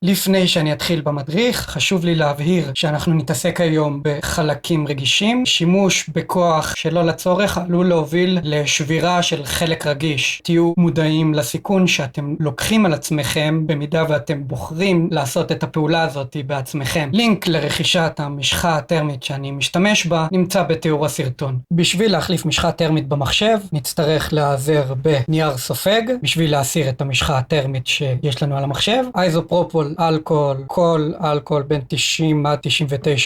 לפני שאני אתחיל במדריך, חשוב לי להבהיר שאנחנו נתעסק היום בחלקים רגישים. שימוש בכוח שלא לצורך עלול להוביל לשבירה של חלק רגיש. תהיו מודעים לסיכון שאתם לוקחים על עצמכם במידה ואתם בוחרים לעשות את הפעולה הזאת בעצמכם. לינק לרכישת המשחה הטרמית שאני משתמש בה נמצא בתיאור הסרטון. בשביל להחליף משחה טרמית במחשב נצטרך להיעזר בנייר סופג בשביל להסיר את המשחה הטרמית שיש לנו על המחשב. איזופרופול אלכוהול, כל אלכוהול בין 90 עד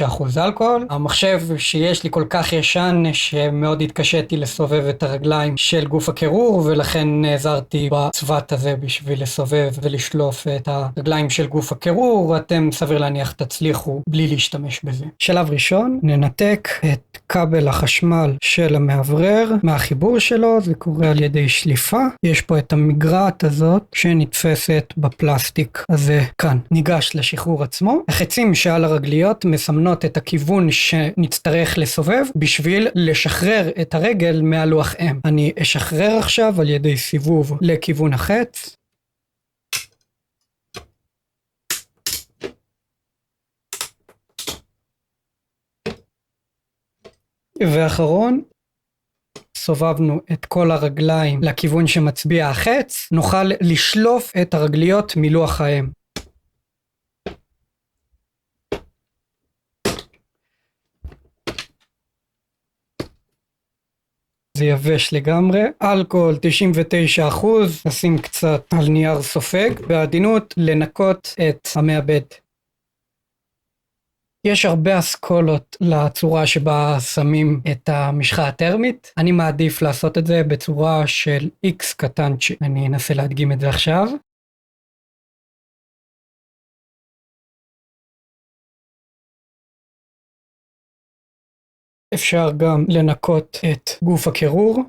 99% אלכוהול. המחשב שיש לי כל כך ישן שמאוד התקשיתי לסובב את הרגליים של גוף הקירור, ולכן נעזרתי בצוות הזה בשביל לסובב ולשלוף את הרגליים של גוף הקירור, ואתם סביר להניח תצליחו בלי להשתמש בזה. שלב ראשון, ננתק את כבל החשמל של המאוורר מהחיבור שלו. זה קורה על ידי שליפה. יש פה את המגרעת הזאת שנתפסת בפלסטיק הזה כאן. ניגש לשחרור עצמו. החצים שעל הרגליות מסמנות את הכיוון שנצטרך לסובב בשביל לשחרר את הרגל מהלוח M. אני אשחרר עכשיו על ידי סיבוב לכיוון החץ. ואחרון, סובבנו את כל הרגליים לכיוון שמצביע החץ, נוכל לשלוף את הרגליות מלוח האם. זה יבש לגמרי. אלכוהול 99%, נשים קצת על נייר סופג, בעדינות לנקות את המעבד. יש הרבה אסכולות לצורה שבה שמים את המשחה הטרמית. אני מעדיף לעשות את זה בצורה של X קטנצ'י. אני אנסה להדגים את זה עכשיו. אפשר גם לנקות את גוף הקירור.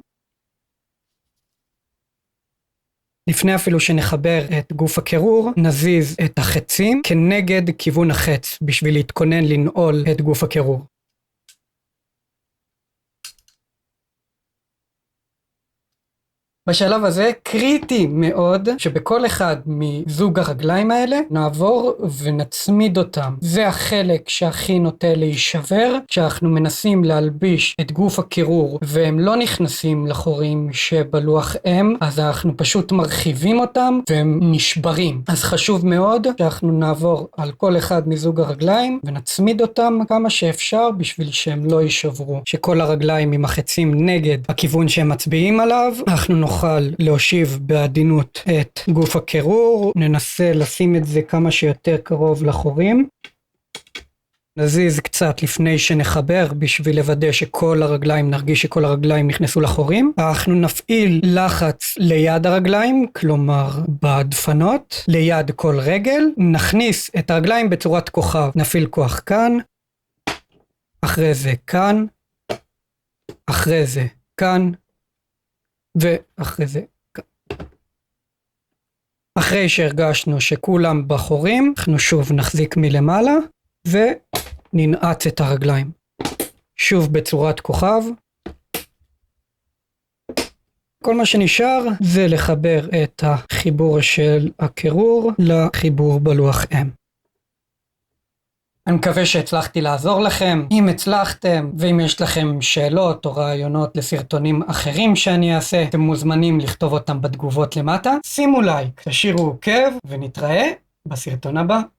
לפני אפילו שנחבר את גוף הקירור, נזיז את החצים כנגד כיוון החץ בשביל להתכונן לנעול את גוף הקירור. בשלב הזה קריטי מאוד שבכל אחד מזוג הרגליים האלה נעבור ונצמיד אותם. זה החלק שהכי נוטה להישבר כשאנחנו מנסים להלביש את גוף הקירור והם לא נכנסים לחורים שבלוח M, אז אנחנו פשוט מרחיבים אותם והם נשברים. אז חשוב מאוד שאנחנו נעבור על כל אחד מזוג הרגליים ונצמיד אותם כמה שאפשר בשביל שהם לא יישברו. שכל הרגליים עם החצים נגד הכיוון שהם מצביעים עליו. אנחנו נוכל להושיב בעדינות את גוף הקירור, ננסה לשים את זה כמה שיותר קרוב לחורים. נזיז קצת לפני שנחבר בשביל לוודא שכל הרגליים, נרגיש שכל הרגליים נכנסו לחורים. אנחנו נפעיל לחץ ליד הרגליים, כלומר בדפנות, ליד כל רגל. נכניס את הרגליים בצורת כוכב. נפעיל כוח כאן, אחרי זה כאן, אחרי זה כאן, ואחרי זה כאן. אחרי שהרגשנו שכולם בחורים, אנחנו שוב נחזיק מלמעלה וננעץ את הרגליים. שוב בצורת כוכב. כל מה שנשאר זה לחבר את החיבור של הקירור לחיבור בלוח M. אני מקווה שהצלחתי לעזור לכם. אם הצלחתם ואם יש לכם שאלות או רעיונות לסרטונים אחרים שאני אעשה, אתם מוזמנים לכתוב אותם בתגובות למטה. שימו לייק, תשאירו עוקב ונתראה בסרטון הבא.